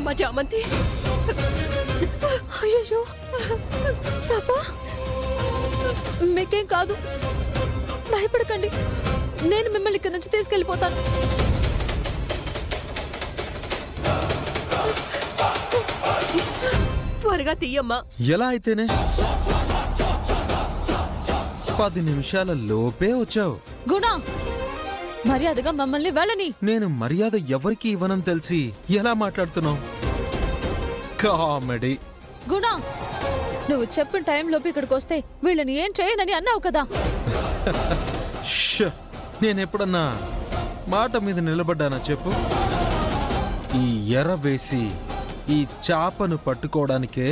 అమ్మా చామంతి. అయ్యో పాపా, మీకేం కాదు, భయపడకండి. నేను మిమ్మల్ని ఇక్కడి నుంచి తీసుకెళ్ళిపోతాను. త్వరగా తీయమ్మా. ఎలా అయితేనే 10 నిమిషాల లోపే వచ్చావు. గుణా, మర్యాదగా మమ్మల్ని వెళ్ళని. నేను మర్యాద ఎవరికి ఇవ్వనని తెలిసి ఎలా మాట్లాడుతున్నావు? కామెడీ. గుణా, నువ్వు చెప్పిన టైంలోపు ఇక్కడికి వస్తే వీళ్ళని ఏం చేయదని అన్నావు కదా. నేనెప్పుడన్నా మాట మీద నిలబడ్డానా చెప్పు? ఈ ఎర వేసి ఈ చాపను పట్టుకోవడానికే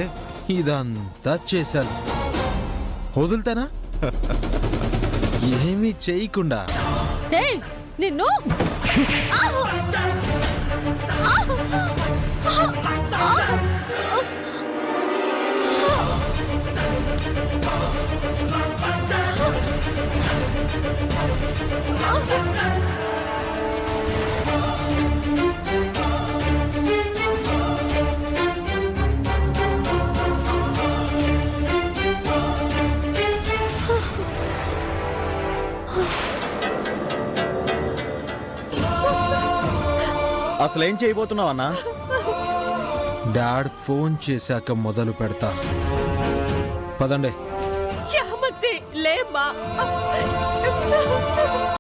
ఇదంతా చేశాను. వదులుతానా? ఏమీ చేయకుండా. ఏయ్, నిన్ను అసలేం చేయబోతున్నావు అన్నా? డాడ్ ఫోన్ చేశాక మొదలు పెడతా. పదండి. చామంతి లేమ్మా.